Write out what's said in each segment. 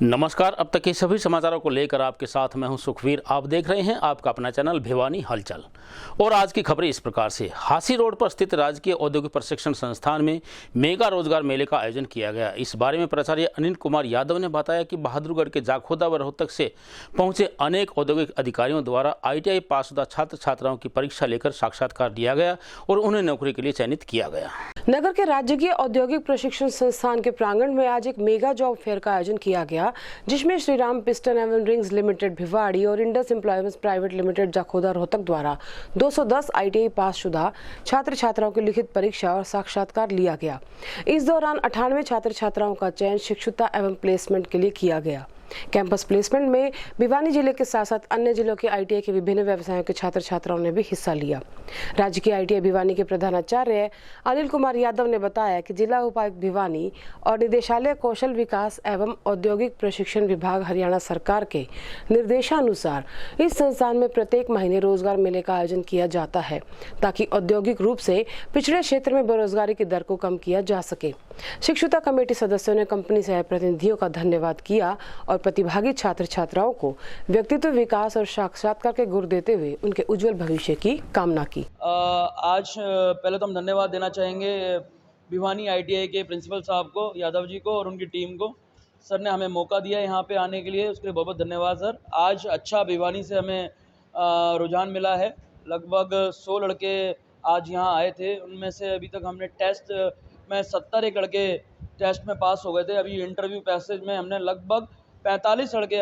नमस्कार। अब तक के सभी समाचारों को लेकर आपके साथ मैं हूं सुखवीर। आप देख रहे हैं आपका अपना चैनल भिवानी हलचल। और आज की खबरें इस प्रकार से। हासी रोड पर स्थित राजकीय औद्योगिक प्रशिक्षण संस्थान में मेगा रोजगार मेले का आयोजन किया गया। इस बारे में प्राचार्य अनिल कुमार यादव ने बताया कि बहादुरगढ़ के जाखोदा व रोहतक से पहुंचे अनेक औद्योगिक अधिकारियों द्वारा ITI पासशुदा छात्र छात्राओं की परीक्षा लेकर साक्षात्कार दिया गया और उन्हें नौकरी के लिए चयनित किया गया। नगर के राजकीय औद्योगिक प्रशिक्षण संस्थान के प्रांगण में आज एक मेगा जॉब फेयर का आयोजन किया गया, जिसमें श्रीराम पिस्टन एवं रिंग्स लिमिटेड भिवाड़ी और Indus employment private limited Jakhoda Rohtak द्वारा 210 ITI पासशुदा छात्र छात्राओं की लिखित परीक्षा और साक्षात्कार लिया गया। इस दौरान 98 छात्र छात्राओं का चयन शिक्षुता एवं प्लेसमेंट के लिए किया गया। कैंपस प्लेसमेंट में भिवानी जिले के साथ साथ अन्य जिलों के ITI के विभिन्न व्यवसायों के छात्र छात्राओं ने भी हिस्सा लिया। राज्य के ITI भिवानी के प्रधानाचार्य अनिल कुमार यादव ने बताया कि जिला उपायुक्त भिवानी और निदेशालय कौशल विकास एवं औद्योगिक प्रशिक्षण विभाग हरियाणा सरकार के निर्देशानुसार इस संस्थान में प्रत्येक महीने रोजगार मेले का आयोजन किया जाता है, ताकि औद्योगिक रूप से पिछड़े क्षेत्र में बेरोजगारी की दर को कम किया जा सके। शिक्षुता कमेटी सदस्यों ने कंपनी सह प्रतिनिधियों का धन्यवाद किया और प्रतिभागी छात्र छात्राओं को व्यक्तित्व विकास और साक्षात्कार के गुर देते हुए उनके उज्जवल भविष्य की कामना की। आज पहले तो हम धन्यवाद देना चाहेंगे भिवानी ITI के प्रिंसिपल साहब को, यादव जी को और उनकी टीम को। सर ने हमें मौका दिया यहाँ पे आने के लिए, उसके लिए बहुत बहुत धन्यवाद सर। आज अच्छा भिवानी से हमें रुझान मिला है। लगभग 100 लड़के आज यहाँ आए थे, उनमें से अभी तक हमने टेस्ट में 71 लड़के टेस्ट में पास हो गए थे। अभी इंटरव्यू पैसेज में हमने लगभग 45 लड़के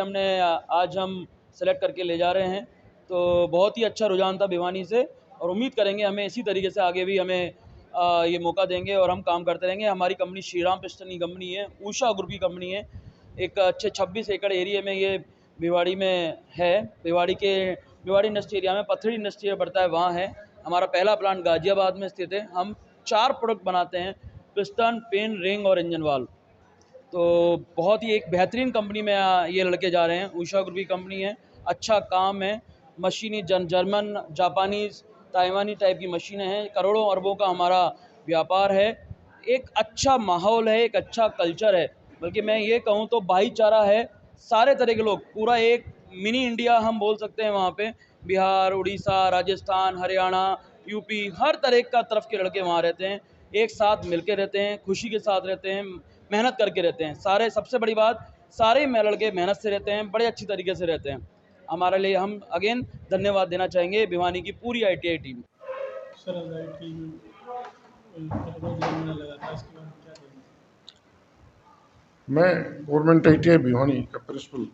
आज हम सेलेक्ट करके ले जा रहे हैं। तो बहुत ही अच्छा रुझान था भिवानी से और उम्मीद करेंगे हमें इसी तरीके से आगे भी हमें ये मौका देंगे और हम काम करते रहेंगे। हमारी कंपनी श्रीराम पिस्टन की कंपनी है, उषा ग्रुप की कंपनी है। एक अच्छे 26 एकड़ एरिया में ये भिवाड़ी में है। भिवाड़ी इंडस्ट्री एरिया में पथरी इंडस्ट्री बढ़ता है, वहाँ है। हमारा पहला प्लांट गाजियाबाद में स्थित है। हम 4 प्रोडक्ट बनाते हैं, पिस्टन, पिन, रिंग और इंजन वाल्व। तो बहुत ही एक बेहतरीन कंपनी में ये लड़के जा रहे हैं। उषा ग्रुप की कंपनी है, अच्छा काम है। मशीनी जर्मन, जापानीज़, ताइवानी टाइप की मशीनें हैं। करोड़ों अरबों का हमारा व्यापार है। एक अच्छा माहौल है, एक अच्छा कल्चर है। बल्कि मैं ये कहूँ तो भाईचारा है। सारे तरह के लोग, पूरा एक मिनी इंडिया हम बोल सकते हैं वहाँ पे। बिहार, उड़ीसा, राजस्थान, हरियाणा, UP, हर तरह का तरफ के लड़के वहाँ रहते हैं। एक साथ मिलके रहते हैं, खुशी के साथ रहते हैं, मेहनत करके रहते हैं। सारे, सबसे बड़ी बात, सारे लड़के मेहनत से रहते हैं, बड़े अच्छी तरीके से रहते हैं। हमारे लिए हम अगेन धन्यवाद देना चाहेंगे भिवानी की पूरी ITI टीम। सर मैं गवर्नमेंट ITI भिवानी का प्रिंसिपल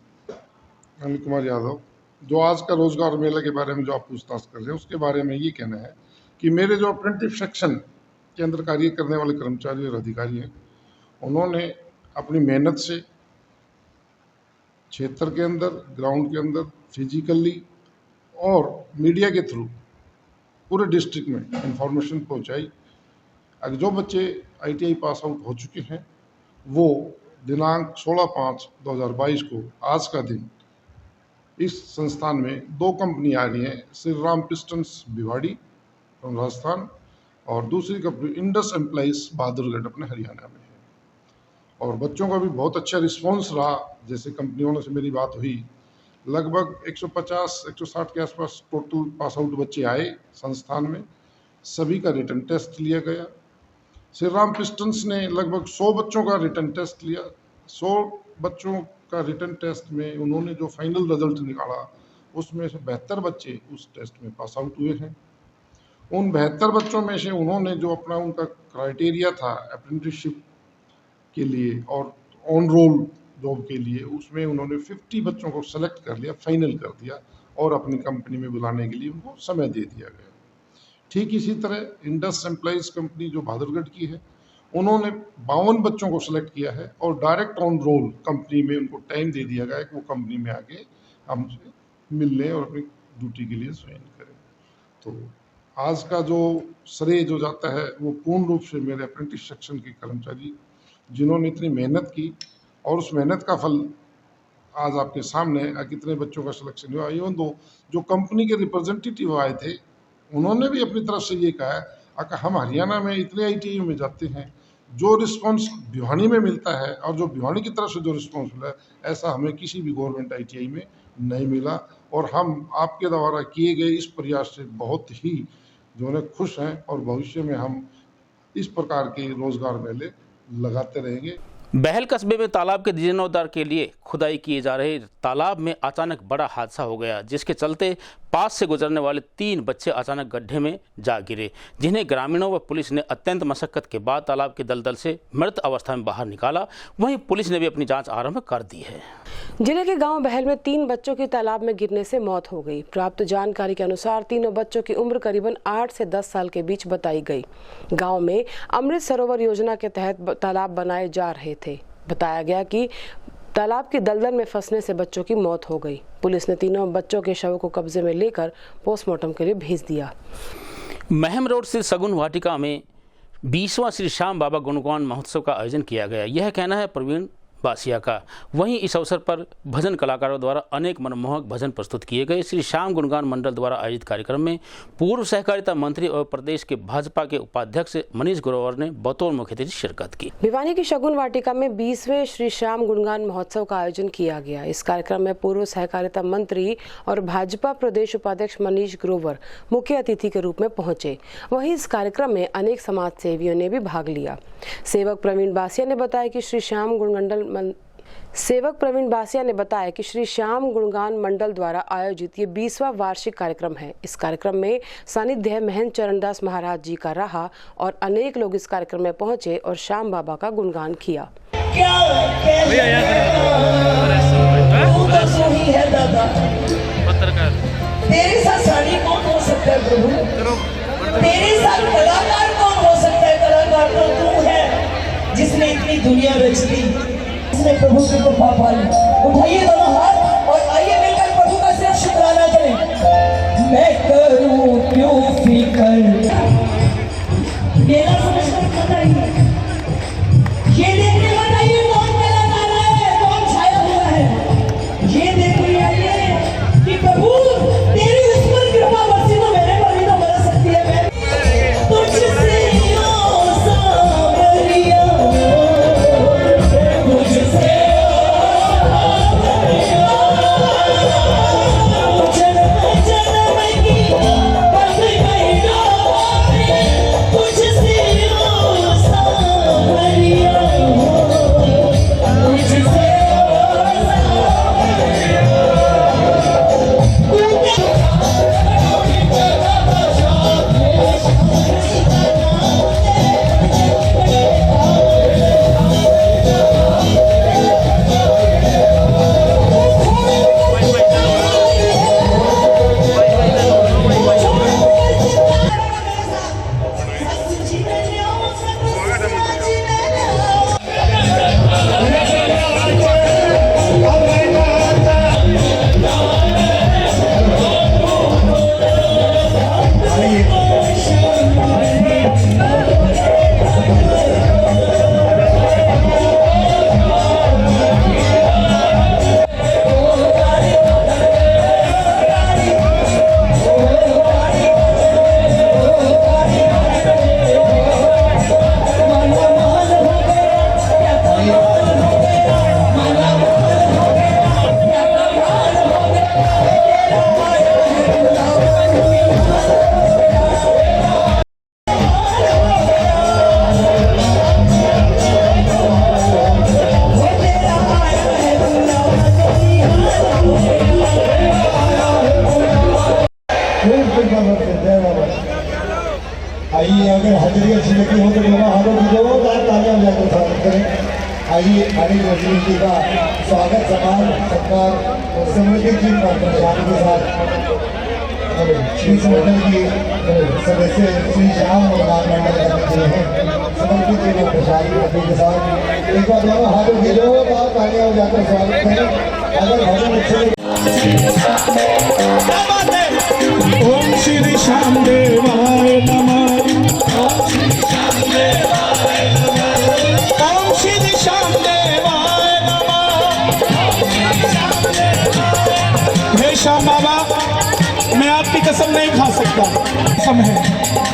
अनिल कुमार यादव, जो आज का रोजगार मेले के बारे में जो आप पूछताछ कर रहे हैं, उसके बारे में ये कहना है कि मेरे जो अप्रेंटिस सेक्शन के अंदर कार्य करने वाले कर्मचारी और अधिकारी हैं, उन्होंने अपनी मेहनत से क्षेत्र के अंदर, ग्राउंड के अंदर, फिजिकली और मीडिया के थ्रू पूरे डिस्ट्रिक्ट में इंफॉर्मेशन पहुंचाई। अगर जो बच्चे ITI पास आउट हो चुके हैं, वो दिनांक 16/5/2022 को आज का दिन इस संस्थान में 2 कंपनी आ रही हैं, श्रीराम पिस्टन्स भिवाड़ी राजस्थान और दूसरी कंपनी इंडस एम्प्लॉयज बहादुरगढ़ अपने हरियाणा में है। और बच्चों का भी बहुत अच्छा रिस्पॉन्स रहा। जैसे कंपनियों से मेरी बात हुई, लगभग 150-160 के आसपास टोटल पास आउट बच्चे आए संस्थान में। सभी का रिटन टेस्ट लिया गया। श्रीराम पिस्टन्स ने लगभग 100 बच्चों का रिटन टेस्ट लिया। 100 बच्चों का रिटन टेस्ट में उन्होंने जो फाइनल रिजल्ट निकाला, उसमें से 72 बच्चे उस टेस्ट में पास आउट हुए हैं। उन 72 बच्चों में से उन्होंने जो अपना उनका क्राइटेरिया था अप्रेंटिसशिप के लिए और ऑन रोल जॉब के लिए, उसमें उन्होंने 50 बच्चों को सेलेक्ट कर लिया, फाइनल कर दिया और अपनी कंपनी में बुलाने के लिए उनको समय दे दिया गया। ठीक इसी तरह इंडस एम्प्लॉयज कंपनी जो बहादुरगढ़ की है, उन्होंने 52 बच्चों को सेलेक्ट किया है और डायरेक्ट ऑन रोल कंपनी में उनको टाइम दे दिया गया है कि वो कंपनी में आके हमसे मिलने और अपनी ड्यूटी के लिए ज्वाइन करें। तो आज का जो श्रेय जो जाता है वो पूर्ण रूप से मेरे अप्रेंटिस सेक्शन के कर्मचारी, जिन्होंने इतनी मेहनत की और उस मेहनत का फल आज आपके सामने है। कितने बच्चों का सिलेक्शन हुआ। इवन दो जो कंपनी के रिप्रेजेंटेटिव आए थे, उन्होंने भी अपनी तरफ से ये कहा है कि हम हरियाणा में इतने ITI में जाते हैं, जो रिस्पांस भिवानी में मिलता है और जो भिवानी की तरफ से जो रिस्पांस मिला है, ऐसा हमें किसी भी गवर्नमेंट ITI में नहीं मिला। और हम आपके द्वारा किए गए इस प्रयास से बहुत ही जो है खुश हैं और भविष्य में हम इस प्रकार के रोजगार मेले लगाते रहेंगे। बहल कस्बे में तालाब के जीर्णोद्धार के लिए खुदाई किए जा रहे तालाब में अचानक बड़ा हादसा हो गया, जिसके चलते पास से गुजरने वाले 3 बच्चे अचानक गड्ढे में जा गिरे, जिन्हें ग्रामीणों व पुलिस ने अत्यंत मशक्कत के बाद तालाब के दलदल से मृत अवस्था में बाहर निकाला। वहीं पुलिस ने भी अपनी जांच आरंभ कर दी है। जिले के गांव बहल में 3 बच्चों की तालाब में गिरने से मौत हो गई। प्राप्त जानकारी के अनुसार तीनों बच्चों की उम्र करीबन 8 से 10 साल के बीच बताई गई। गांव में अमृत सरोवर योजना के तहत तालाब बनाए जा रहे थे। बताया गया कि तालाब की दलदल में फंसने से बच्चों की मौत हो गई। पुलिस ने तीनों बच्चों के शव को कब्जे में लेकर पोस्टमार्टम के लिए भेज दिया। महम रोड स्थित सगुन वाटिका में 20वां श्री श्याम बाबा गुणगान महोत्सव का आयोजन किया गया। यह कहना है प्रवीण बासिया का। वहीं इस अवसर पर भजन कलाकारों द्वारा अनेक मनमोहक भजन प्रस्तुत किए गए। श्री श्याम गुणगान मंडल द्वारा आयोजित कार्यक्रम में पूर्व सहकारिता मंत्री और प्रदेश के भाजपा के उपाध्यक्ष मनीष ग्रोवर ने बतौर मुख्य अतिथि शिरकत की। भिवानी की शगुन वाटिका में 20वें श्री श्याम गुणगान महोत्सव का आयोजन किया गया। इस कार्यक्रम में पूर्व सहकारिता मंत्री और भाजपा प्रदेश उपाध्यक्ष मनीष ग्रोवर मुख्य अतिथि के रूप में पहुंचे। वहीं इस कार्यक्रम में अनेक समाज सेवियों ने भी भाग लिया। सेवक प्रवीण बासिया ने बताया कि श्री श्याम गुणगान मंडल द्वारा आयोजित ये 20वां वार्षिक कार्यक्रम है। इस कार्यक्रम में सानिध्य महंत चरणदास महाराज जी का रहा और अनेक लोग इस कार्यक्रम में पहुंचे और श्याम बाबा का गुणगान किया। तेरे साथ साड़ी कौन हो सकता है प्रभु? तेरे साथ कलाकार कौन हो सकता है? कलाकार तो तू है जिसने इतनी दुनिया रच दी, जिसने प्रभु की कृपा पाई। उठाइए दोनों हाथ और आइए मिलकर प्रभु का सिर्फ शुक्राना करें। मैं करूं क्यों फिकर, मेरा समझकर बताइए, ये देखने बताइए कौन कलाकार है, कौन छाया हुआ है। ये देखो आइए कि प्रभु तेरी उस पर कृपा बरसी तो मेरे पर भी तो बरस सकती है। मैं तुझसे सावरिया, तुझसे आइए, अगर हाजिरी अच्छी लगी हो तो दोनों हाथों की जोरदार तालियां बजाकर स्वागत करें। आइए आनंद वजीर जी का स्वागत, सम्मान, सत्कार और समृद्धि जी का प्रशासन के साथ श्री संगठन की सदस्य श्री श्याम गुणगान मंडल करते हैं समर्पित जी का प्रशासन के साथ एक बार दोनों हाथों की जोरदार तालियां बजाकर स्वागत करें। अगर भजन अच्छे ओम श्री श्याम देवाय नमः, ओम श्री श्याम देवाय नमः, ओम श्री श्याम देवाय नमः। हे श्याम बाबा, मैं आपकी कसम नहीं खा सकता। कसम है,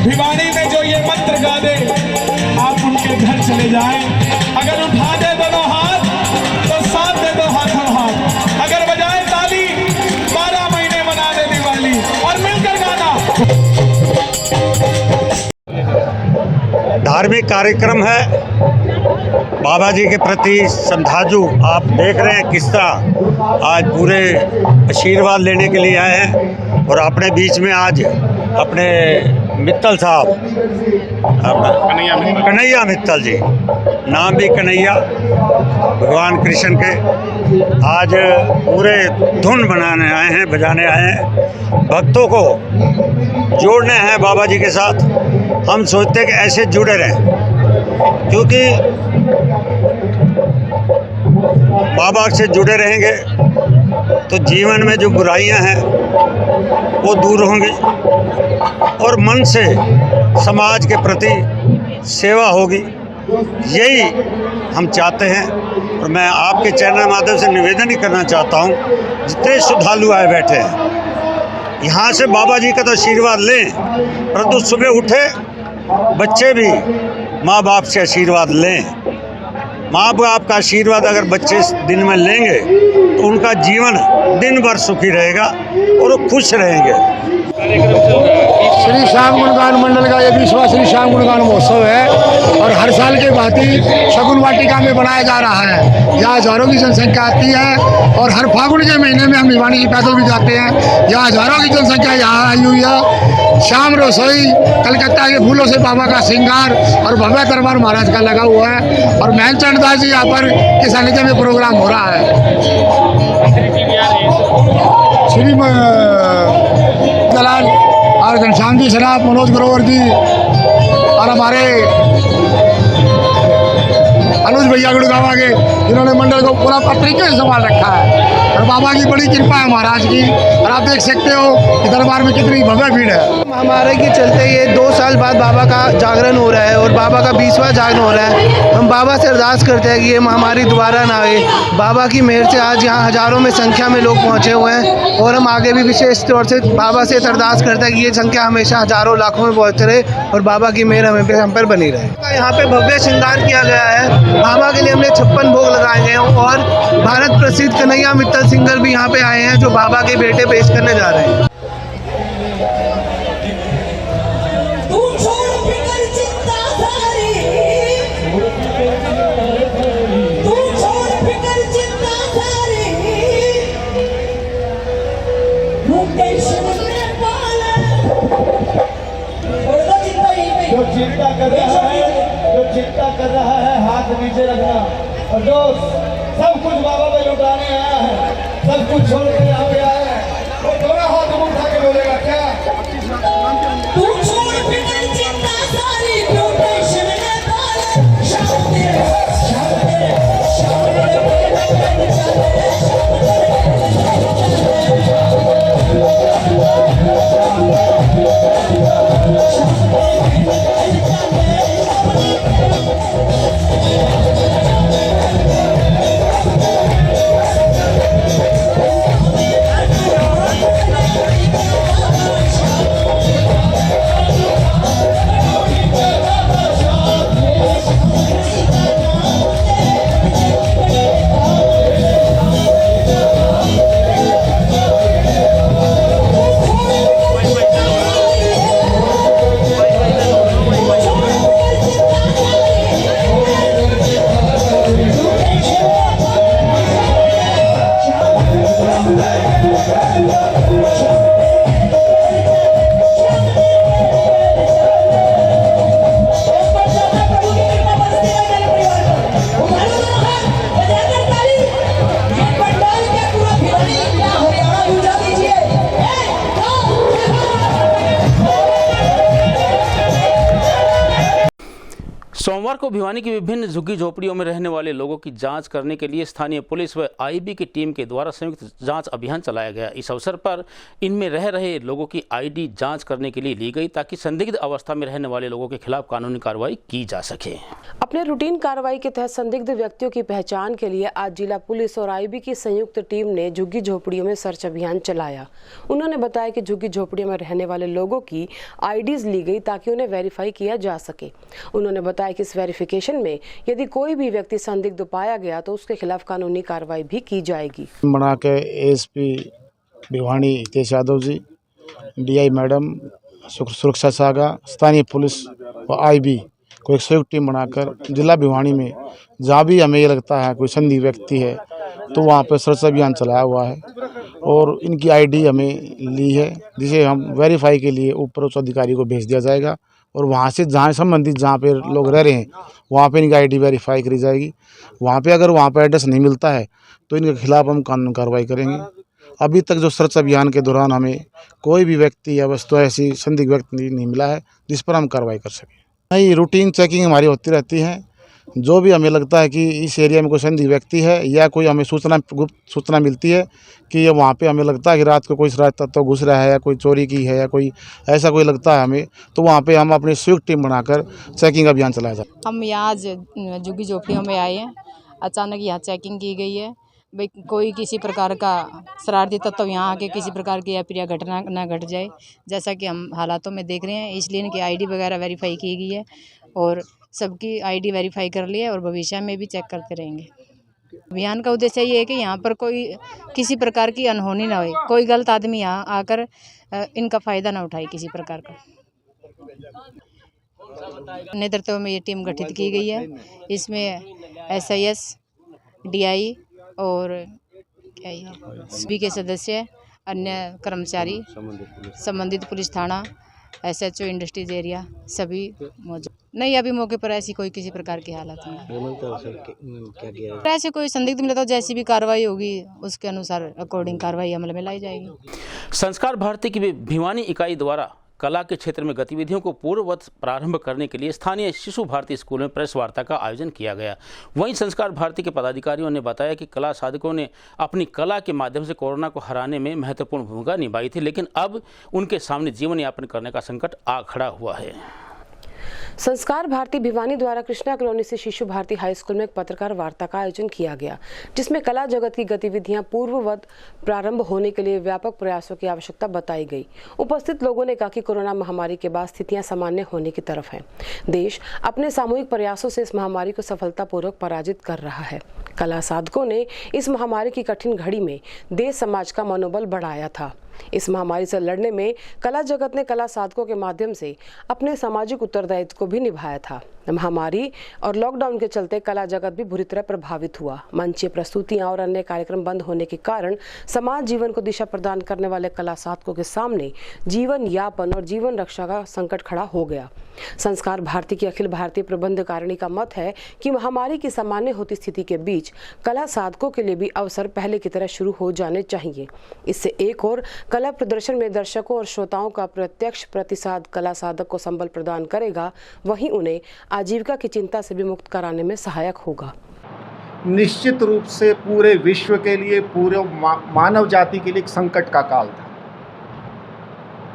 भिवानी में जो ये मंत्र गा दे आप उनके घर चले जाएं। अगर उठा दे दोनों हाथ तो साथ दे दो हाथों हाथ। अगर बजाए ताली 12 महीने मना दे दिवाली और मिलकर गाना। धार्मिक कार्यक्रम है, बाबा जी के प्रति श्रद्धालु आप देख रहे हैं किस तरह आज पूरे आशीर्वाद लेने के लिए आए हैं। और अपने बीच में आज अपने मित्तल साहब कन्हैया मित्तल जी, नाम भी कन्हैया भगवान कृष्ण के, आज पूरे धुन बनाने आए हैं, बजाने आए हैं, भक्तों को जोड़ने हैं बाबा जी के साथ। हम सोचते हैं कि ऐसे जुड़े रहें, क्योंकि बाबा से जुड़े रहेंगे तो जीवन में जो बुराइयां हैं वो दूर होंगी और मन से समाज के प्रति सेवा होगी। यही हम चाहते हैं। और मैं आपके चैनल माध्यम से निवेदन ही करना चाहता हूं, जितने श्रद्धालु आए बैठे हैं यहाँ से बाबा जी का तो आशीर्वाद लें, परंतु सुबह उठे बच्चे भी माँ बाप से आशीर्वाद लें। माँ बाप का आशीर्वाद अगर बच्चे दिन में लेंगे तो उनका जीवन दिन भर सुखी रहेगा और वो खुश रहेंगे। श्री श्याम गुणगान मंडल का ये 20वां श्री श्याम गुणगान महोत्सव है और हर साल के भांति शगुन वाटिका में बनाया जा रहा है। यहाँ हजारों की जनसंख्या आती है और हर फागुन के महीने में हम भिवानी की पैदल भी जाते हैं। यहाँ हजारों की जनसंख्या यहाँ आई हुई है। शाम रसोई, कलकत्ता के फूलों से बाबा का श्रृंगार और भव्य दरबार महाराज का लगा हुआ है और महंत चंद्रदास जी यहाँ पर के सानिध्य में प्रोग्राम हो रहा है। श्री दलाल और घनश्याम जी शराब, मनोज ग्रोवर जी और हमारे अनुज भैया गुड़गावा के, जिन्होंने मंडल को पूरा तरीके से संभाल रखा है। और बाबा की बड़ी कृपा है महाराज की। और आप देख सकते हो कि दरबार में कितनी भव्य भीड़ है। महामारी के चलते ये 2 साल बाद बाबा का जागरण हो रहा है और बाबा का 20वां जागरण हो रहा है। हम बाबा से अरदास करते हैं कि ये महामारी दोबारा ना आए। बाबा की मेहर से आज यहाँ हजारों में संख्या में लोग पहुँचे हुए हैं और हम आगे भी विशेष तौर से बाबा से अरदास करते हैं कि ये संख्या हमेशा हजारों लाखों में पहुँचते रहे और बाबा की मेहर हम पर बनी रहे। यहाँ पे भव्य श्रृंगार किया गया है। बाबा के लिए हमने 56 भोग लगाए गए हैं और भारत प्रसिद्ध कन्हैया मित्तल सिंगर भी यहाँ पे आए हैं जो बाबा के बेटे पेश करने जा रहे हैं। जो चिंता कर रहा है हाथ नीचे रखना। और जो सब कुछ बाबा पे लुटाने आया है, सब कुछ छोड़ के यहाँ पे आया है, वो दोनों हाथ उठा के बोलेगा क्या? तू छोड़ फिकर चिंता सारी, प्रोटेक्शन में पाले, शांति शांति सोमवार को भिवानी की विभिन्न झुग्गी झोपड़ियों में रहने वाले लोगों की जांच करने के लिए स्थानीय पुलिस व आईबी की टीम के द्वारा संयुक्त जांच अभियान चलाया गया। इस अवसर पर इनमें रह रहे लोगों की आईडी जांच करने के लिए ली गई ताकि संदिग्ध अवस्था में रहने वाले लोगों के खिलाफ कानूनी कार्रवाई की जा सके। अपने रूटीन कार्रवाई के तहत संदिग्ध व्यक्तियों की पहचान के लिए आज जिला पुलिस और आईबी की संयुक्त टीम ने झुग्गी झोपड़ियों में सर्च अभियान चलाया। उन्होंने बताया कि झुग्गी झोपड़ियों में रहने वाले लोगों की आईडीज ली गई ताकि उन्हें वेरीफाई किया जा सके। उन्होंने बताया कि इस इस वेरिफिकेशन में यदि कोई भी व्यक्ति संदिग्ध पाया गया तो उसके खिलाफ कानूनी कार्रवाई भी की जाएगी। बना के ASP Bhiwani Hitesh Yadav ji, DI madam, सुरक्षा शाखा, स्थानीय पुलिस और आईबी को एक संयुक्त टीम बनाकर जिला भिवानी में जहाँ भी हमें ये लगता है कोई संदिग्ध व्यक्ति है तो वहाँ पर सर्च अभियान चलाया हुआ है और इनकी आईडी हमें ली है, जिसे हम वेरीफाई के लिए ऊपर उच्च अधिकारी को भेज दिया जाएगा और वहाँ से जहाँ संबंधित जहाँ पे लोग रह रहे हैं वहाँ पे इनकी आईडी वेरीफाई करी जाएगी। वहाँ पे अगर वहाँ पे एड्रेस नहीं मिलता है तो इनके खिलाफ हम कानूनी कार्रवाई करेंगे। अभी तक जो सर्च अभियान के दौरान हमें कोई भी व्यक्ति या वस्तु ऐसी संदिग्ध व्यक्ति नहीं मिला है जिस पर हम कार्रवाई कर सकें। नहीं, रूटीन चेकिंग हमारी होती रहती है। जो भी हमें लगता है कि इस एरिया में कोई संदिग्ध व्यक्ति है या कोई हमें गुप्त सूचना मिलती है कि वहाँ पे हमें लगता है कि रात को कोई शरारती तत्व घुस रहा है या कोई चोरी की है या कोई ऐसा कोई लगता है हमें, तो वहाँ पे हम अपनी संयुक्त टीम बनाकर चेकिंग अभियान चलाया जाए। हम यहाँ झुग्गी झोपड़ियों में आए हैं, अचानक यहाँ चेकिंग की गई है। भाई कोई किसी प्रकार का शरारती तत्व यहाँ आके किसी प्रकार की अप्रिय घटना न घट जाए, जैसा कि हम हालातों में देख रहे हैं। इसलिए इनकी आईडी वगैरह वेरीफाई की गई है और सबकी आईडी वेरीफाई कर ली है और भविष्य में भी चेक करते रहेंगे। अभियान का उद्देश्य ये है कि यहाँ पर कोई किसी प्रकार की अनहोनी ना हो, कोई गलत आदमी यहाँ आकर इनका फ़ायदा ना उठाए किसी प्रकार का। नेतृत्व में ये टीम गठित की गई है। इसमें SIS, DI और क्या सभी के सदस्य, अन्य कर्मचारी, संबंधित पुलिस थाना, SHO इंडस्ट्रीज एरिया सभी मौजूद। नहीं, अभी मौके पर ऐसी कोई किसी प्रकार की हालत नहीं। ऐसे कोई संदिग्ध मिले तो जैसी भी कार्रवाई होगी उसके अनुसार अकॉर्डिंग कार्रवाई अमल में लाई जाएगी। संस्कार भारती की भिवानी इकाई द्वारा कला के क्षेत्र में गतिविधियों को पूर्ववत प्रारंभ करने के लिए स्थानीय शिशु भारती स्कूल में प्रेस वार्ता का आयोजन किया गया। वहीं संस्कार भारती के पदाधिकारियों ने बताया कि कला साधकों ने अपनी कला के माध्यम से कोरोना को हराने में महत्वपूर्ण भूमिका निभाई थी, लेकिन अब उनके सामने जीवन यापन करने का संकट आ खड़ा हुआ है। संस्कार भारती भिवानी द्वारा कृष्णा कॉलोनी से शिशु भारती हाई स्कूल में एक पत्रकार वार्ता का आयोजन किया गया, जिसमें कला जगत की गतिविधियां पूर्ववत प्रारंभ होने के लिए व्यापक प्रयासों की आवश्यकता बताई गई। उपस्थित लोगों ने कहा कि कोरोना महामारी के बाद स्थितियां सामान्य होने की तरफ है। देश अपने सामूहिक प्रयासों से इस महामारी को सफलतापूर्वक पराजित कर रहा है। कला साधकों ने इस महामारी की कठिन घड़ी में देश समाज का मनोबल बढ़ाया था। इस महामारी से लड़ने में कला जगत ने कला साधकों के माध्यम से अपने सामाजिक उत्तरदायित्व को भी निभाया था। महामारी और लॉकडाउन के चलते कला जगत भी बुरी तरह प्रभावित हुआ। मंचीय प्रस्तुतियां और अन्य कार्यक्रम बंद होने के कारण समाज जीवन को दिशा प्रदान करने वाले कला साधकों के सामने जीवन यापन और जीवन रक्षा का संकट खड़ा हो गया। संस्कार भारती की अखिल भारतीय प्रबंधकारिणी का मत है कि महामारी की सामान्य होती स्थिति के बीच कला साधकों के लिए भी अवसर पहले की तरह शुरू हो जाने चाहिए। इससे एक और कला प्रदर्शन में दर्शकों और श्रोताओं का प्रत्यक्ष प्रतिसाद कला साधक को संबल प्रदान करेगा, वहीं उन्हें आजीविका की चिंता से भी मुक्त कराने में सहायक होगा। निश्चित रूप से पूरे विश्व के लिए, पूरे मानव जाति के लिए एक संकट का काल था।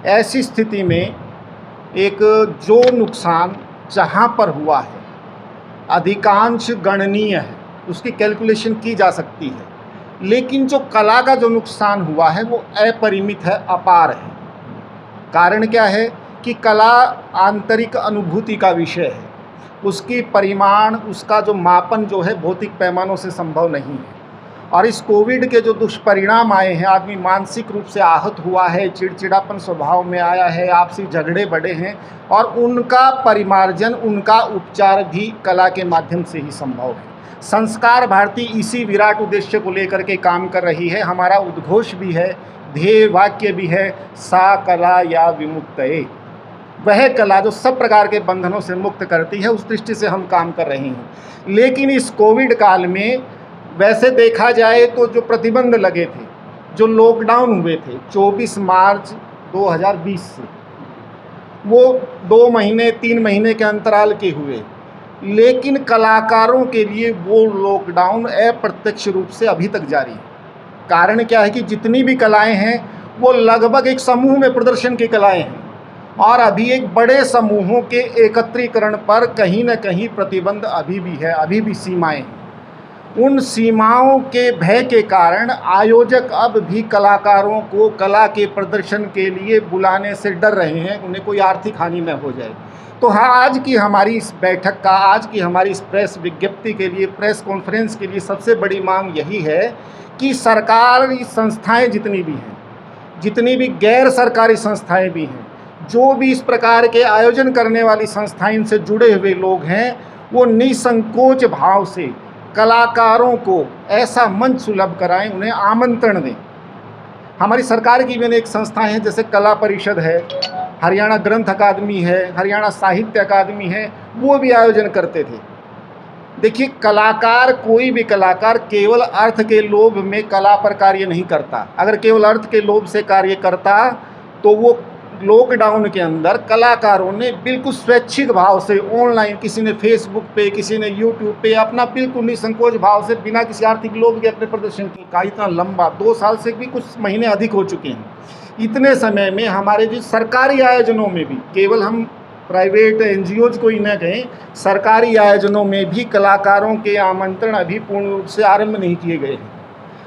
ऐसी स्थिति में एक जो नुकसान जहाँ पर हुआ है अधिकांश गणनीय है, उसकी कैलकुलेशन की जा सकती है, लेकिन जो कला का जो नुकसान हुआ है वो अपरिमित है, अपार है। कारण क्या है कि कला आंतरिक अनुभूति का विषय है, उसकी परिमाण, उसका जो मापन जो है भौतिक पैमानों से संभव नहीं है। और इस कोविड के जो दुष्परिणाम आए हैं, आदमी मानसिक रूप से आहत हुआ है, चिड़चिड़ापन स्वभाव में आया है, आपसी झगड़े बढ़े हैं, और उनका परिमार्जन, उनका उपचार भी कला के माध्यम से ही संभव है। संस्कार भारती इसी विराट उद्देश्य को लेकर के काम कर रही है। हमारा उद्घोष भी है, ध्येय वाक्य भी है, सा कला या विमुक्तये। वह कला जो सब प्रकार के बंधनों से मुक्त करती है, उस दृष्टि से हम काम कर रहे हैं। लेकिन इस कोविड काल में वैसे देखा जाए तो जो प्रतिबंध लगे थे, जो लॉकडाउन हुए थे 24 मार्च 2020 से, वो 2 महीने 3 महीने के अंतराल के हुए, लेकिन कलाकारों के लिए वो लॉकडाउन अप्रत्यक्ष रूप से अभी तक जारी है। कारण क्या है कि जितनी भी कलाएं हैं वो लगभग एक समूह में प्रदर्शन की कलाएं हैं, और अभी एक बड़े समूहों के एकत्रीकरण पर कहीं न कहीं प्रतिबंध अभी भी है, अभी भी सीमाएं हैं। उन सीमाओं के भय के कारण आयोजक अब भी कलाकारों को कला के प्रदर्शन के लिए बुलाने से डर रहे हैं, उन्हें कोई आर्थिक हानि न हो जाए। तो हाँ, आज की हमारी इस बैठक का, आज की हमारी इस प्रेस विज्ञप्ति के लिए, प्रेस कॉन्फ्रेंस के लिए सबसे बड़ी मांग यही है कि सरकारी संस्थाएं जितनी भी हैं, जितनी भी गैर सरकारी संस्थाएं भी हैं, जो भी इस प्रकार के आयोजन करने वाली संस्थाएं, इनसे जुड़े हुए लोग हैं, वो निसंकोच भाव से कलाकारों को ऐसा मंच सुलभ कराएं, उन्हें आमंत्रण दें। हमारी सरकार की भी एक संस्था है, जैसे कला परिषद है, हरियाणा ग्रंथ अकादमी है, हरियाणा साहित्य अकादमी है, वो भी आयोजन करते थे। देखिए, कलाकार, कोई भी कलाकार केवल अर्थ के लोभ में कला पर कार्य नहीं करता। अगर केवल अर्थ के लोभ से कार्य करता तो वो लॉकडाउन के अंदर कलाकारों ने बिल्कुल स्वैच्छिक भाव से ऑनलाइन, किसी ने फेसबुक पे, किसी ने यूट्यूब पे अपना बिल्कुल निसंकोच भाव से बिना किसी आर्थिक लोभ के अपने प्रदर्शन का इतना लंबा 2 साल से भी कुछ महीने अधिक हो चुके हैं। इतने समय में हमारे जो सरकारी आयोजनों में भी, केवल हम प्राइवेट एनजीओज को ही न कहें, सरकारी आयोजनों में भी कलाकारों के आमंत्रण अभी पूर्ण रूप से आरंभ नहीं किए गए हैं।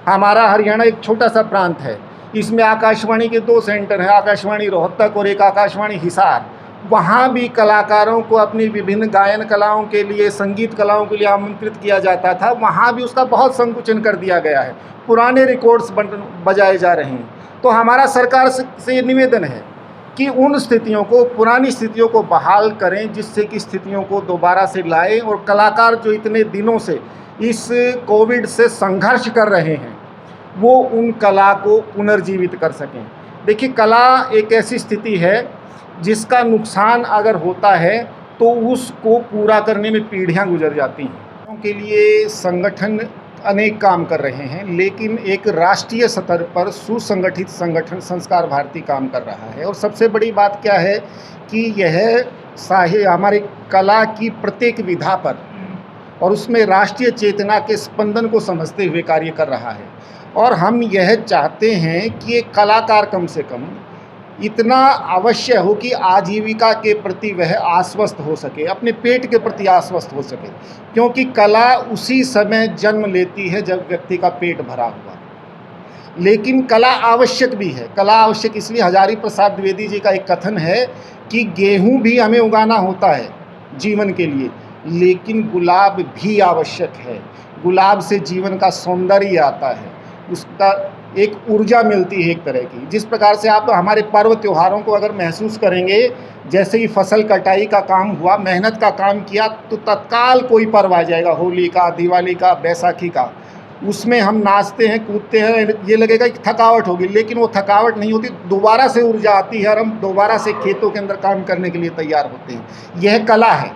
हमारा हरियाणा एक छोटा सा प्रांत है, इसमें आकाशवाणी के 2 सेंटर हैं, आकाशवाणी रोहतक और एक आकाशवाणी हिसार। वहाँ भी कलाकारों को अपनी विभिन्न गायन कलाओं के लिए, संगीत कलाओं के लिए आमंत्रित किया जाता था, वहाँ भी उसका बहुत संकुचन कर दिया गया है। पुराने रिकॉर्ड्स बजाए जा रहे हैं। तो हमारा सरकार से निवेदन है कि उन स्थितियों को, पुरानी स्थितियों को बहाल करें, जिससे कि स्थितियों को दोबारा से लाएं और कलाकार जो इतने दिनों से इस कोविड से संघर्ष कर रहे हैं, वो उन कला को पुनर्जीवित कर सकें। देखिए, कला एक ऐसी स्थिति है जिसका नुकसान अगर होता है तो उसको पूरा करने में पीढ़ियां गुजर जाती हैं। उनके लिए संगठन अनेक काम कर रहे हैं, लेकिन एक राष्ट्रीय स्तर पर सुसंगठित संगठन संस्कार भारती काम कर रहा है। और सबसे बड़ी बात क्या है कि यह हमारे कला की प्रत्येक विधा पर और उसमें राष्ट्रीय चेतना के स्पंदन को समझते हुए कार्य कर रहा है। और हम यह चाहते हैं कि एक कलाकार कम से कम इतना अवश्य हो कि आजीविका के प्रति वह आश्वस्त हो सके, अपने पेट के प्रति आश्वस्त हो सके, क्योंकि कला उसी समय जन्म लेती है जब व्यक्ति का पेट भरा हुआ। लेकिन कला आवश्यक भी है। कला आवश्यक इसलिए, हजारी प्रसाद द्विवेदी जी का एक कथन है कि गेहूं भी हमें उगाना होता है जीवन के लिए, लेकिन गुलाब भी आवश्यक है। गुलाब से जीवन का सौंदर्य आता है, उसका एक ऊर्जा मिलती है एक तरह की। जिस प्रकार से आप हमारे पर्व त्योहारों को अगर महसूस करेंगे, जैसे ही फसल कटाई का काम हुआ, मेहनत का काम किया, तो तत्काल कोई पर्व आ जाएगा, होली का, दिवाली का, बैसाखी का, उसमें हम नाचते हैं, कूदते हैं, ये लगेगा कि थकावट होगी, लेकिन वो थकावट नहीं होती, दोबारा से ऊर्जा आती है और हम दोबारा से खेतों के अंदर काम करने के लिए तैयार होते हैं। यह कला है।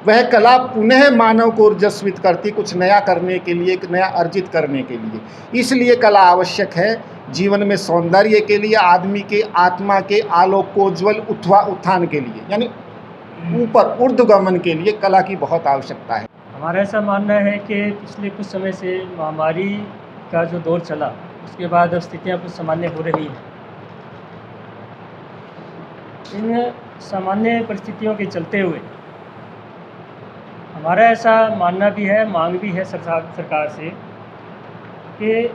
वह कला पुनः मानव को ऊर्जस्वित करती, कुछ नया करने के लिए, एक नया अर्जित करने के लिए। इसलिए कला आवश्यक है जीवन में सौंदर्य के लिए, आदमी के आत्मा के आलोकोज्वल उत्थान के लिए, यानी ऊपर ऊर्ध्वगमन के लिए कला की बहुत आवश्यकता है। हमारा ऐसा मानना है कि पिछले कुछ समय से महामारी का जो दौर चला, उसके बाद अब स्थितियाँ कुछ सामान्य हो रही हैं। इन सामान्य परिस्थितियों के चलते हुए हमारा ऐसा मानना भी है, मांग भी है सरकार से कि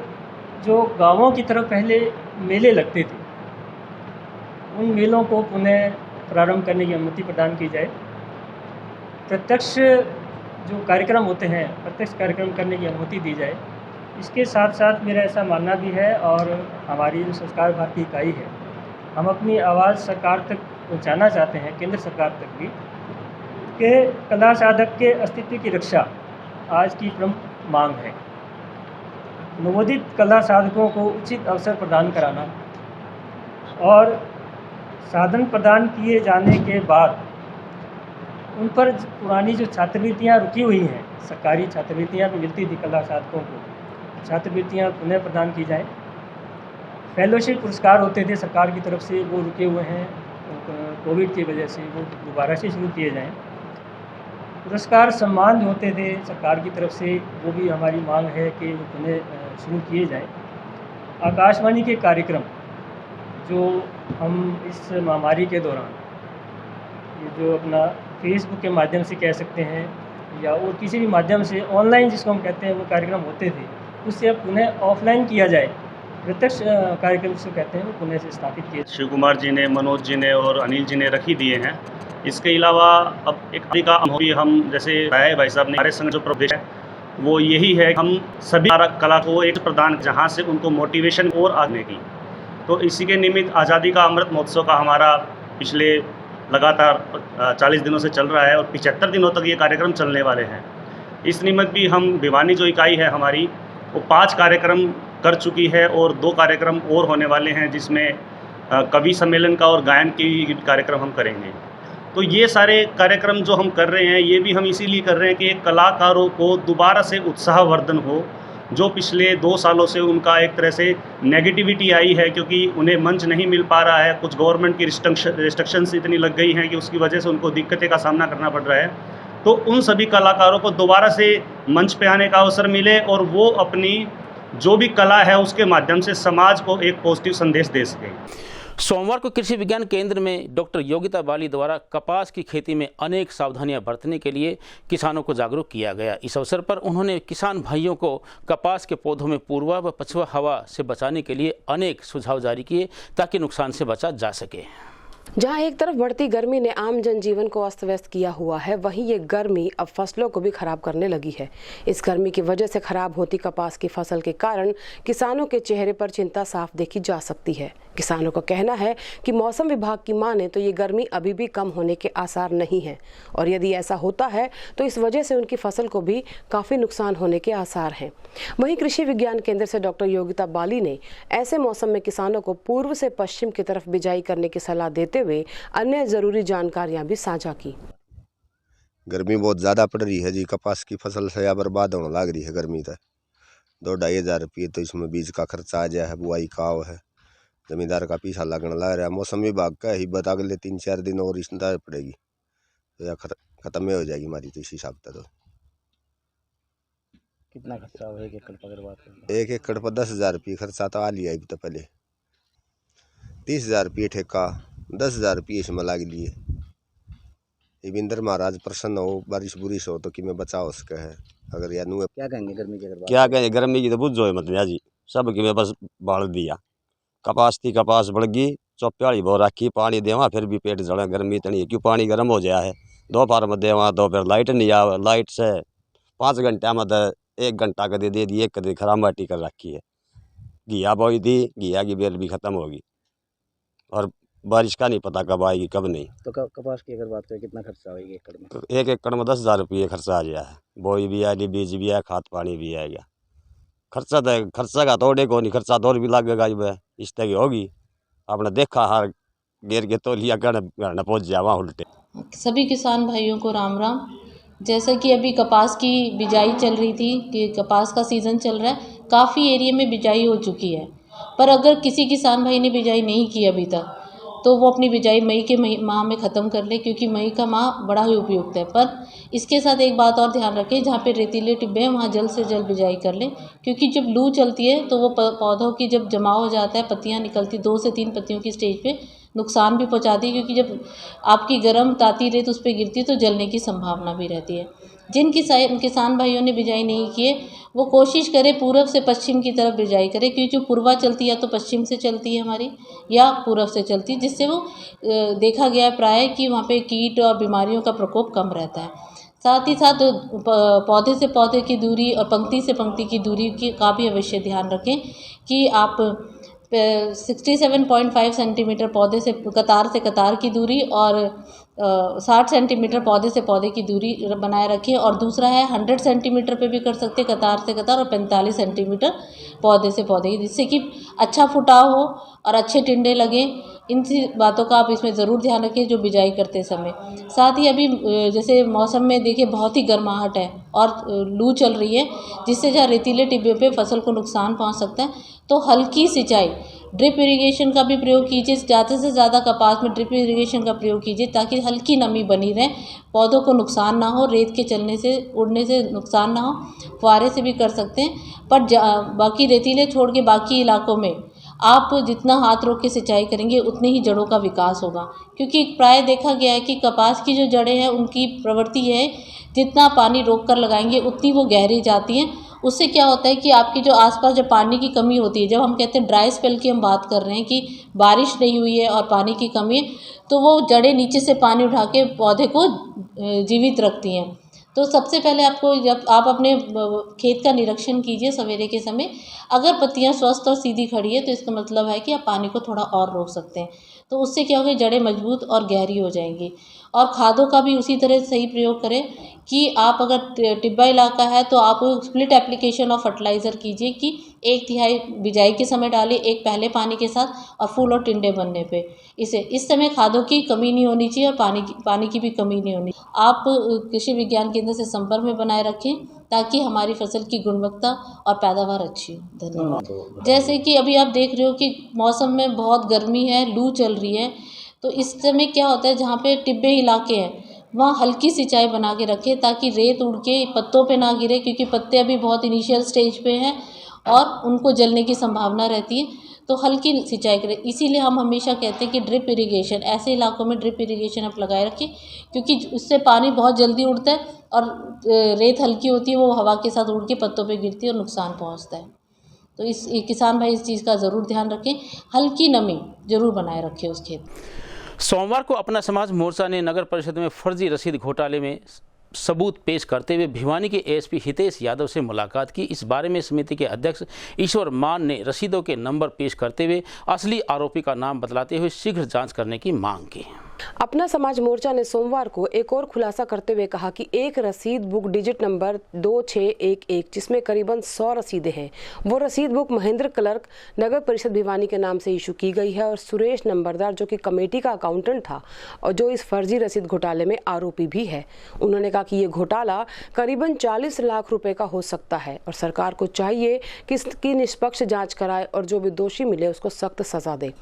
जो गांवों की तरफ पहले मेले लगते थे, उन मेलों को पुनः प्रारंभ करने की अनुमति प्रदान की जाए। प्रत्यक्ष जो कार्यक्रम होते हैं, प्रत्यक्ष कार्यक्रम करने की अनुमति दी जाए। इसके साथ साथ मेरा ऐसा मानना भी है, और हमारी जो संस्कार भारती इकाई है, हम अपनी आवाज़ सरकार तक पहुंचाना चाहते हैं, केंद्र सरकार तक भी, कि कला साधक के अस्तित्व की रक्षा आज की प्रमुख मांग है। नवोदित कला साधकों को उचित अवसर प्रदान कराना और साधन प्रदान किए जाने के बाद उन पर पुरानी जो छात्रवृत्तियाँ रुकी हुई हैं, सरकारी छात्रवृत्तियाँ भी मिलती थी कला साधकों को, छात्रवृत्तियाँ पुनः प्रदान की जाए। फेलोशिप पुरस्कार होते थे सरकार की तरफ से, वो रुके हुए हैं कोविड की वजह से, वो दोबारा से शुरू किए जाएं। पुरस्कार सम्मान जो होते थे सरकार की तरफ से, वो भी हमारी मांग है कि उन्हें शुरू किए जाएं। आकाशवाणी के कार्यक्रम जो हम इस महामारी के दौरान, ये जो अपना फेसबुक के माध्यम से कह सकते हैं या और किसी भी माध्यम से ऑनलाइन जिसको हम कहते हैं, वो कार्यक्रम होते थे, उससे अब पुनः ऑफलाइन किया जाए। प्रत्यक्ष कार्यक्रम जिसको कहते हैं, वो पुनः से स्थापित किए। शिव कुमार जी ने, मनोज जी ने और अनिल जी ने रख ही दिए हैं। इसके अलावा अब एक का हम जैसे है भाई साहब ने हमारे संघ जो प्रदेश है वो यही है, हम सभी कला को एक प्रदान जहाँ से उनको मोटिवेशन और आने की। तो इसी के निमित्त आज़ादी का अमृत महोत्सव का हमारा पिछले लगातार 40 दिनों से चल रहा है और 75 दिनों तक ये कार्यक्रम चलने वाले हैं। इस निमित्त भी हम भिवानी जो इकाई है हमारी वो 5 कार्यक्रम कर चुकी है और 2 कार्यक्रम और होने वाले हैं, जिसमें कवि सम्मेलन का और गायन की कार्यक्रम हम करेंगे। तो ये सारे कार्यक्रम जो हम कर रहे हैं ये भी हम इसीलिए कर रहे हैं कि कलाकारों को दोबारा से उत्साहवर्धन हो, जो पिछले 2 सालों से उनका एक तरह से नेगेटिविटी आई है क्योंकि उन्हें मंच नहीं मिल पा रहा है, कुछ गवर्नमेंट की रिस्ट्रिक्शंस इतनी लग गई हैं कि उसकी वजह से उनको दिक्कतें का सामना करना पड़ रहा है। तो उन सभी कलाकारों को दोबारा से मंच पे आने का अवसर मिले और वो अपनी जो भी कला है उसके माध्यम से समाज को एक पॉजिटिव संदेश दे सकें। सोमवार को कृषि विज्ञान केंद्र में डॉक्टर योगिता बाली द्वारा कपास की खेती में अनेक सावधानियां बरतने के लिए किसानों को जागरूक किया गया। इस अवसर पर उन्होंने किसान भाइयों को कपास के पौधों में पूर्वा व पछुआ हवा से बचाने के लिए अनेक सुझाव जारी किए ताकि नुकसान से बचा जा सके। जहां एक तरफ बढ़ती गर्मी ने आम जनजीवन को अस्त व्यस्त किया हुआ है, वहीं ये गर्मी अब फसलों को भी खराब करने लगी है। इस गर्मी की वजह से खराब होती कपास की फसल के कारण किसानों के चेहरे पर चिंता साफ देखी जा सकती है। किसानों का कहना है कि मौसम विभाग की माने तो ये गर्मी अभी भी कम होने के आसार नहीं है और यदि ऐसा होता है तो इस वजह से उनकी फसल को भी काफ़ी नुकसान होने के आसार हैं। वहीं कृषि विज्ञान केंद्र से डॉक्टर योगिता बाली ने ऐसे मौसम में किसानों को पूर्व से पश्चिम की तरफ बिजाई करने की सलाह देते हुए अन्य जरूरी जानकारियां भी साझा की। गर्मी बहुत ज़्यादा पड़ रही है जी, कपास की फसल से बर्बाद होने लग रही है गर्मी तक। 2-2.5 हज़ार रुपये तो इसमें बीज का खर्चा आ जाए है, बुआई का है, जमींदार का पीछा लगने लग रहा है। मौसम विभाग का ही बता अगले 3-4 दिन और इसमें पड़ेगी तो या खत्म हो जाएगी हमारी। तो इस हिसाब से तो कितना खर्चा हो 1 एकड़ पर? बात करें 1 एकड़ पर 10,000 रुपये खर्चा तो आ लिया तो पहले 30,000 रुपये ठेका, 10,000 रुपये इसमें लग लिए। इंद्र महाराज प्रसन्न हो, बारिश बुरिश हो तो कि मैं बचा हो सके है। अगर या नू क्या कहेंगे गर्मी की? क्या कहेंगे गर्मी की तो बुझो मत जी, सब की मैं बस बाढ़ दिया। कपास थी, कपास बढ़ गई, चौप्याली बो रखी, पानी देवा फिर भी पेट जड़ा। गर्मी इतनी है क्यों, पानी गर्म हो जाए है। दोपहर में देवा तो फिर लाइट नहीं आ, लाइट से 5 घंटा में तो 1 घंटा का दे दी, एक कदी खराब माटी कर रखी है। घिया बोई थी, घिया की बेल भी ख़त्म होगी और बारिश का नहीं पता कब आएगी कब नहीं। तो कपास की अगर बात करें कितना खर्चा होगी 1 एकड़ में? तो 1 एकड़ में 10,000 रुपये खर्चा आ गया है। बोई भी आएगी, बीज भी है, खाद पानी भी आएगा। खर्चा का तोड़े को नहीं, खर्चा तो और भी लगेगा। इस तरह की होगी, आपने देखा हर घेर के तो लिया घर पहुँच जावा उल्टे। सभी किसान भाइयों को राम राम। जैसा कि अभी कपास की बिजाई चल रही थी कि कपास का सीज़न चल रहा है, काफ़ी एरिया में बिजाई हो चुकी है। पर अगर किसी किसान भाई ने बिजाई नहीं की अभी तक तो वो अपनी बिजाई मई के माह में ख़त्म कर ले, क्योंकि मई का माह बड़ा ही उपयुक्त है। पर इसके साथ एक बात और ध्यान रखें, जहाँ पे रेतीले टिब्बे हैं वहाँ जल्द से जल्द बिजाई कर लें, क्योंकि जब लू चलती है तो वो पौधों की जब जमाव हो जाता है, पत्तियाँ निकलती 2 से 3 पत्तियों की स्टेज पे नुकसान भी पहुँचाती है, क्योंकि जब आपकी गर्म ताती रेत उस पर गिरती है तो जलने की संभावना भी रहती है। जिन किसान भाइयों ने बिजाई नहीं की है वो कोशिश करें पूर्व से पश्चिम की तरफ बिजाई करें, क्योंकि जो पूर्वा चलती है या तो पश्चिम से चलती है हमारी या पूर्व से चलती है, जिससे वो देखा गया है प्राय कि वहाँ पे कीट और बीमारियों का प्रकोप कम रहता है। साथ ही साथ पौधे से पौधे की दूरी और पंक्ति से पंक्ति की दूरी का भी अवश्य ध्यान रखें कि आप 67.5 सेंटीमीटर पौधे से कतार की दूरी और 60 सेंटीमीटर पौधे से पौधे की दूरी बनाए रखें। और दूसरा है 100 सेंटीमीटर पे भी कर सकते कतार से कतार, और 45 सेंटीमीटर पौधे से पौधे की, जिससे कि अच्छा फुटाव हो और अच्छे टिंडे लगें। इन बातों का आप इसमें ज़रूर ध्यान रखें जो बिजाई करते समय। साथ ही अभी जैसे मौसम में देखिए बहुत ही गर्माहट है और लू चल रही है, जिससे जहाँ रेतीले टिब्बे पे फसल को नुकसान पहुंच सकता है, तो हल्की सिंचाई ड्रिप इरिगेशन का भी प्रयोग कीजिए। ज़्यादा से ज़्यादा कपास में ड्रिप इरिगेशन का प्रयोग कीजिए ताकि हल्की नमी बनी रहे, पौधों को नुकसान ना हो, रेत के चलने से उड़ने से नुकसान ना हो। फुहारे से भी कर सकते हैं, पर बाकी रेतीले छोड़ के बाकी इलाकों में आप जितना हाथ रोक के सिंचाई करेंगे उतनी ही जड़ों का विकास होगा, क्योंकि प्राय देखा गया है कि कपास की जो जड़ें हैं उनकी प्रवृत्ति है जितना पानी रोक कर लगाएंगे उतनी वो गहरी जाती हैं उससे क्या होता है कि आपकी जो आसपास जब पानी की कमी होती है, जब हम कहते हैं ड्राई स्पेल की हम बात कर रहे हैं कि बारिश नहीं हुई है और पानी की कमी है, तो वो जड़ें नीचे से पानी उठा के पौधे को जीवित रखती हैं। तो सबसे पहले आपको, जब आप अपने खेत का निरीक्षण कीजिए सवेरे के समय, अगर पत्तियां स्वस्थ और सीधी खड़ी है तो इसका मतलब है कि आप पानी को थोड़ा और रोक सकते हैं। तो उससे क्या होगा, जड़ें मजबूत और गहरी हो जाएंगी। और खादों का भी उसी तरह सही प्रयोग करें कि आप अगर टिब्बा इलाका है तो आप स्प्लिट एप्लीकेशन ऑफ फर्टिलाइज़र कीजिए कि 1/3 बिजाई के समय डालें, एक पहले पानी के साथ और फूल और टिंडे बनने पे। इस समय खादों की कमी नहीं होनी चाहिए और पानी की भी कमी नहीं होनी। आप कृषि विज्ञान केंद्र से संपर्क में बनाए रखें ताकि हमारी फसल की गुणवत्ता और पैदावार अच्छी हो। धन्यवाद। जैसे कि अभी आप देख रहे हो कि मौसम में बहुत गर्मी है, लू चल रही है, तो इस समय क्या होता है, जहाँ पे टिब्बे इलाके हैं वहाँ हल्की सिंचाई बना के रखें ताकि रेत उड़ के पत्तों पे ना गिरे, क्योंकि पत्ते अभी बहुत इनिशियल स्टेज पे हैं और उनको जलने की संभावना रहती है। तो हल्की सिंचाई करें। इसीलिए हम हमेशा कहते हैं कि ड्रिप इरिगेशन, ऐसे इलाकों में ड्रिप इरिगेशन आप लगाए रखें, क्योंकि उससे पानी बहुत जल्दी उड़ता है और रेत हल्की होती है, वो हवा के साथ उड़ के पत्तों पे गिरती है और नुकसान पहुंचता है। तो इस किसान भाई इस चीज़ का ज़रूर ध्यान रखें, हल्की नमी ज़रूर बनाए रखें उस खेत में। सोमवार को अपना समाज मोर्चा ने नगर परिषद में फर्जी रसीद घोटाले में सबूत पेश करते हुए भिवानी के एएसपी हितेश यादव से मुलाकात की। इस बारे में समिति के अध्यक्ष ईश्वर मान ने रसीदों के नंबर पेश करते हुए असली आरोपी का नाम बतलाते हुए शीघ्र जांच करने की मांग की। अपना समाज मोर्चा ने सोमवार को एक और खुलासा करते हुए कहा कि एक रसीद बुक डिजिट नंबर 2611 जिसमें करीबन 100 रसीदें हैं, वो रसीद बुक महेंद्र क्लर्क नगर परिषद भिवानी के नाम से इशू की गई है और सुरेश नंबरदार जो कि कमेटी का अकाउंटेंट था और जो इस फर्जी रसीद घोटाले में आरोपी भी है। उन्होंने कहा कि ये घोटाला करीबन 40 लाख रुपए का हो सकता है और सरकार को चाहिए कि इसकी निष्पक्ष जाँच कराए और जो भी दोषी मिले उसको सख्त सजा दे।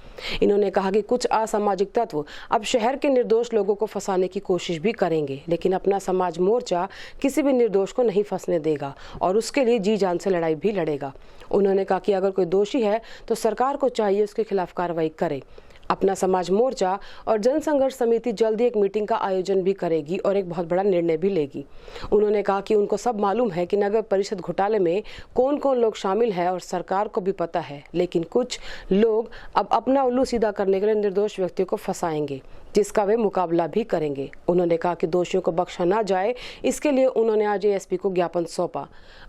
इन्होंने कहा कि कुछ असामाजिक तत्व अब शहर के निर्दोष लोगों को फंसाने की कोशिश भी करेंगे, लेकिन अपना समाज मोर्चा किसी भी निर्दोष को नहीं फंसने देगा और उसके लिए जी जान से लड़ाई भी लड़ेगा। उन्होंने कहा कि अगर कोई दोषी है तो सरकार को चाहिए उसके खिलाफ कार्रवाई करे। अपना समाज मोर्चा और जन संघर्ष समिति जल्दी एक मीटिंग का आयोजन भी करेगी और एक बहुत बड़ा निर्णय भी लेगी। उन्होंने कहा कि उनको सब मालूम है कि नगर परिषद घोटाले में कौन कौन लोग शामिल हैं और सरकार को भी पता है, लेकिन कुछ लोग अब अपना उल्लू सीधा करने के लिए निर्दोष व्यक्तियों को फंसाएंगे, जिसका वे मुकाबला भी करेंगे। उन्होंने कहा कि दोषियों को बख्शा ना जाए, इसके लिए उन्होंने आज एएसपी को ज्ञापन सौंपा।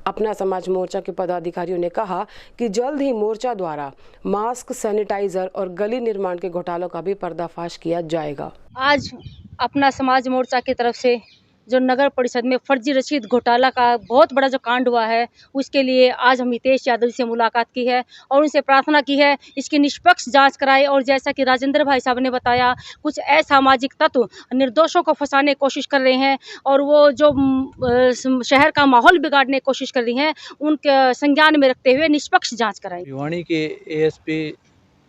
अपना समाज मोर्चा के पदाधिकारियों ने कहा कि जल्द ही मोर्चा द्वारा मास्क, सैनिटाइजर और गली निर्माण के घोटालों का भी पर्दाफाश किया जाएगा। आज अपना समाज मोर्चा की तरफ से जो नगर परिषद में फर्जी रसीद घोटाला का बहुत बड़ा जो कांड हुआ है, उसके लिए आज हम हितेश यादव से मुलाकात की है और उनसे प्रार्थना की है इसकी निष्पक्ष जांच कराए। और जैसा कि राजेंद्र भाई साहब ने बताया, कुछ असामाजिक तत्व निर्दोषों को फंसाने की कोशिश कर रहे हैं और वो जो शहर का माहौल बिगाड़ने की कोशिश कर रही हैं, उनके संज्ञान में रखते हुए निष्पक्ष जाँच कराएं। भिवानी के एएसपी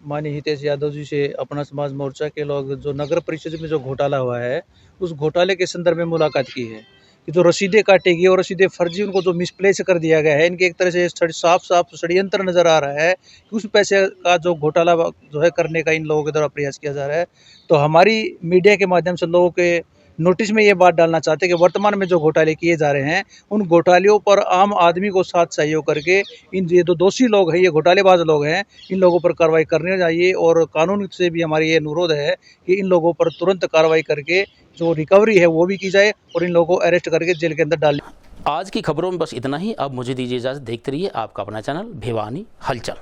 माननीय हितेश यादव जी से अपना समाज मोर्चा के लोग जो नगर परिषद में जो घोटाला हुआ है, उस घोटाले के संदर्भ में मुलाकात की है कि जो रसीदें काटेगी और रसीदें फर्जी उनको जो मिसप्लेस कर दिया गया है, इनके एक तरह से साफ षड्यंत्र नज़र आ रहा है कि उस पैसे का जो घोटाला जो है करने का इन लोगों के द्वारा प्रयास किया जा रहा है। तो हमारी मीडिया के माध्यम से लोगों के नोटिस में ये बात डालना चाहते हैं कि वर्तमान में जो घोटाले किए जा रहे हैं, उन घोटालों पर आम आदमी को साथ सहयोग करके ये जो दोषी लोग हैं, ये घोटालेबाज लोग हैं, इन लोगों पर कार्रवाई करनी चाहिए। और कानून से भी हमारी ये अनुरोध है कि इन लोगों पर तुरंत कार्रवाई करके जो रिकवरी है वो भी की जाए और इन लोगों को अरेस्ट करके जेल के अंदर डाल। आज की खबरों में बस इतना ही। अब मुझे दीजिए इजाज़त। देखते रहिए आपका अपना चैनल भिवानी हलचल।